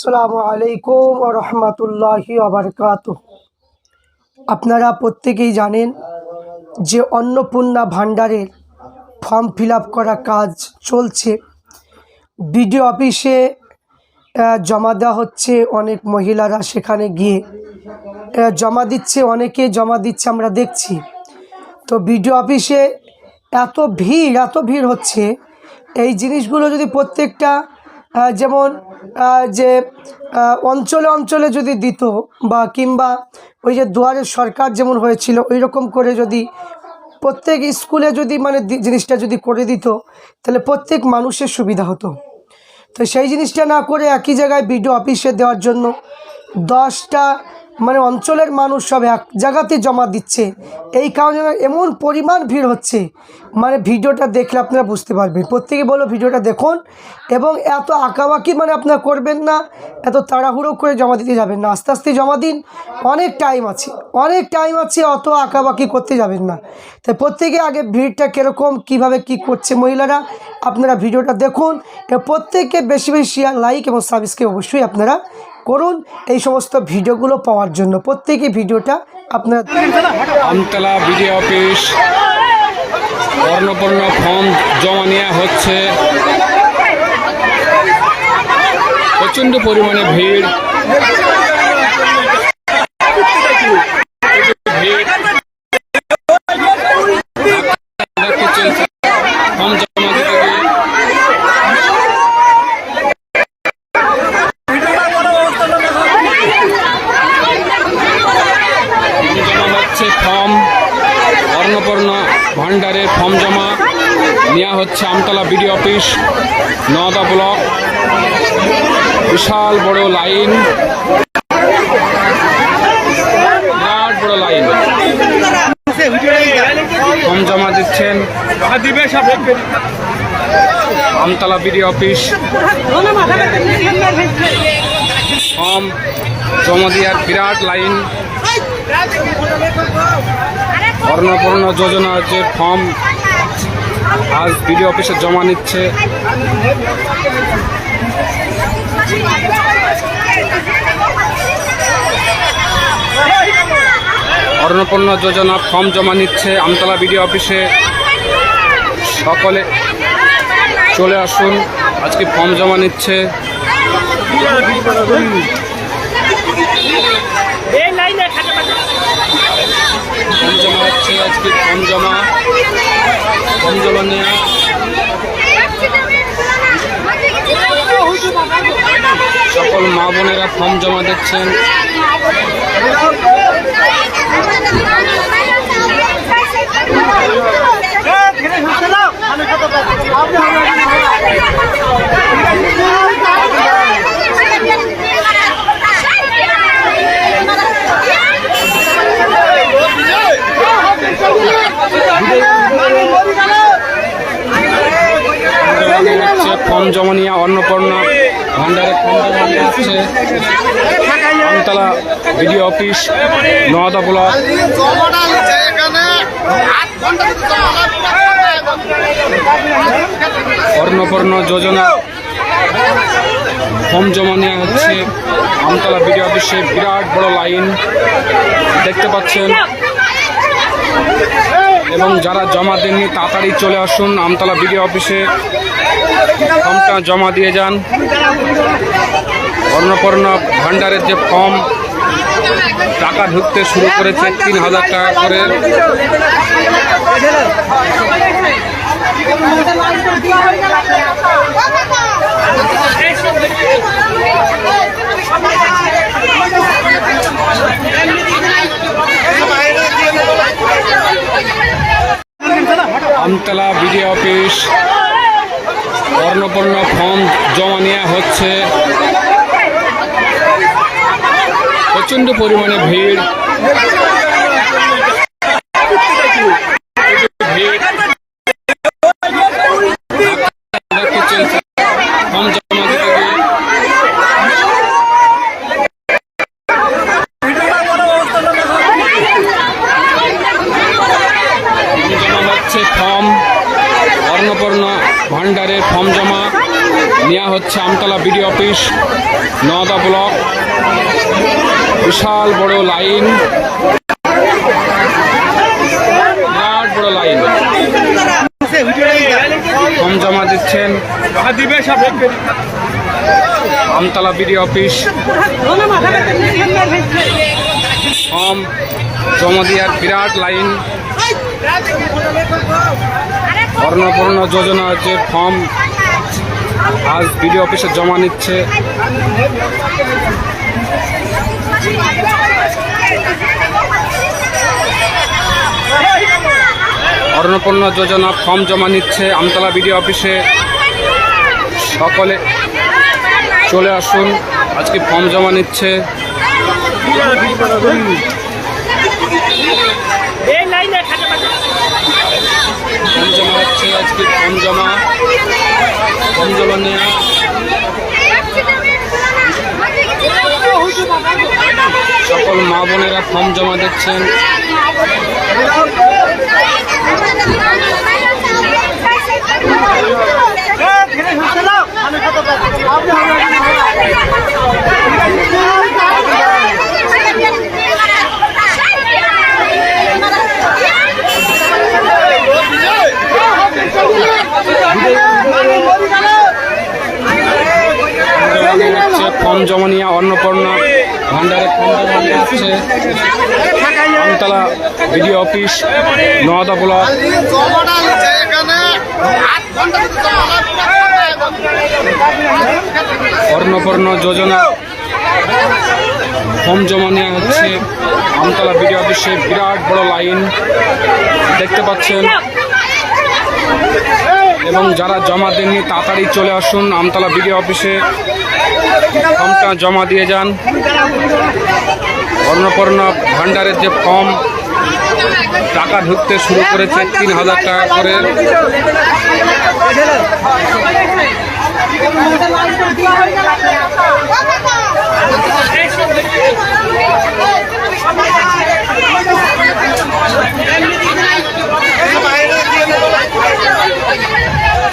আসসালামু আলাইকুম ওয়া রাহমাতুল্লাহি ওয়া বারাকাতুহু। আপনারা প্রত্যেকেই জানেন যে অন্নপূর্ণা ভাণ্ডারের ফর্ম ফিল আপ করা কাজ চলছে। বিডিও অফিসে জমা দেওয়া হচ্ছে, অনেক মহিলারা সেখানে গিয়ে জমা দিচ্ছে, অনেকে জমা দিচ্ছে আমরা দেখছি। তো বিডিও অফিসে এত ভিড় হচ্ছে, এই জিনিসগুলো যদি প্রত্যেকটা যেমন যে অঞ্চলে অঞ্চলে যদি দিত, বা কিংবা ওই যে দুয়ারের সরকার যেমন হয়েছিল ওই রকম করে যদি প্রত্যেক স্কুলে যদি মানে জিনিসটা যদি করে দিত, তাহলে প্রত্যেক মানুষের সুবিধা হতো। তো সেই জিনিসটা না করে একই জায়গায় বিডিও অফিসে দেওয়ার জন্য 10টা মানে অঞ্চলের মানুষ সব এক জায়গাতে জমা দিচ্ছে। এই কারণে এমন পরিমাণ ভিড় হচ্ছে, মানে ভিডিওটা দেখলে আপনারা বুঝতে পারবেন। প্রত্যেকে বলো ভিডিওটা দেখুন, এবং এত আঁকাবাকি মানে আপনারা করবেন না, এত তাড়াহুড়ো করে জমা দিতে যাবেন না, আস্তে আস্তে জমা দিন, অনেক টাইম আছে, অত আঁকাবাকি করতে যাবেন না। তাই প্রত্যেকে আগে ভিড়টা কীরকম কীভাবে কি করছে মহিলারা, আপনারা ভিডিওটা দেখুন। প্রত্যেকে বেশি শেয়ার, লাইক এবং সাবস্ক্রাইব অবশ্যই আপনারা করুন এই সমস্ত ভিডিওগুলো পাওয়ার জন্য। প্রত্যেকে ভিডিওটা আপনারা Amtala BDO office Annapurna form জমা নেওয়া হচ্ছে, প্রচণ্ড পরিমাণে ভিড়। ফর্ম জমা দিতে ফর্ম অন্নপূর্ণা ভাণ্ডারের ফর্ম জমা নেওয়া হচ্ছে Amtala BDO office Nawda block. বিশাল বড় লাইন, বিরাট বড় লাইন, ফর্ম জমা দিচ্ছেন আমতলা বিডিও অফিস। ফর্ম জমা দেওয়ার বিরাট লাইন। অন্নপূর্ণা যোজনা যে ফর্ম আজ বিডিও অফিসে জমা নিচ্ছে। অন্নপূর্ণা যোজনা ফর্ম জমা নিচ্ছে আমতলা বিডিও অফিসে। সকলে চলে আসুন, আজকে ফর্ম জমা নিচ্ছে। ফর্ম জমা হচ্ছে আজকে, ফর্ম জমা নেওয়া। সকল মা বোনেরা ফর্ম জমা দিচ্ছেন। ফর্ম জমা নিয়ে অন্নপূর্ণা ভাণ্ডারে ফর্ম জমা নিয়ে হচ্ছে Amtala BDO office Nawda block. Annapurna যোজনা ফর্ম জমা নেওয়া হচ্ছে আমতলা বিডিও অফিসে। বিরাট বড় লাইন দেখতে পাচ্ছেন, এবং যারা জমা দেননি তাড়াতাড়ি চলে আসুন আমতলা বিডিও অফিসে, ফর্মটা জমা দিয়ে যান। অন্নপূর্ণা ভাণ্ডারের যে ফর্ম, টাকা ঢুকতে শুরু করেছে 3000 টাকা করে। Amtala BDO office Annapurna form জমা নেওয়া হচ্ছে, প্রচণ্ড পরিমাণে ভিড়। ফর্ম জমা দিতে জমা হচ্ছে ফর্ম অন্নপূর্ণা ভাণ্ডারের ফর্ম জমা। নেওয়া হচ্ছে Amtala BDO office Nawda block. বিশাল বড় লাইন, বিরাট বড় লাইন। ফর্ম জমা দিচ্ছেন আমতলা বিডিও অফিস। ফর্ম জমা দেওয়ার বিরাট লাইন। অন্নপূর্ণ যোজনার যে ফর্ম আজ বিডিও অফিসে জমা নিচ্ছে। অন্নপূর্ণ যোজনা ফর্ম জমা নিচ্ছে আমতলা বিডিও অফিসে। সকলে চলে আসুন, আজকে ফর্ম জমা নিচ্ছে। ফর্ম জমা হচ্ছে আজকে, ফর্ম জমা নেওয়া। সকল মা বোনেরা ফর্ম জমা দিচ্ছেন। ফর্ম জমা নিয়ে অন্নপূর্ণা ভান্ডারে ফর্ম জমা নিয়ে আসছে Amtala BDO office Nawda block. Annapurna যোজনা ফর্ম জমা নেওয়া হচ্ছে আমতলা বিডিও অফিসে। বিরাট বড় লাইন দেখতে পাচ্ছেন, এবং যারা জমা দেননি তাড়াতাড়ি চলে আসুন আমতলা বিডিও অফিসে, ফর্মটা জমা দিয়ে যান। অন্নপূর্ণা ভান্ডারের যে ফর্ম, টাকা ঢুকতে শুরু করেছে 3,000 টাকা করে।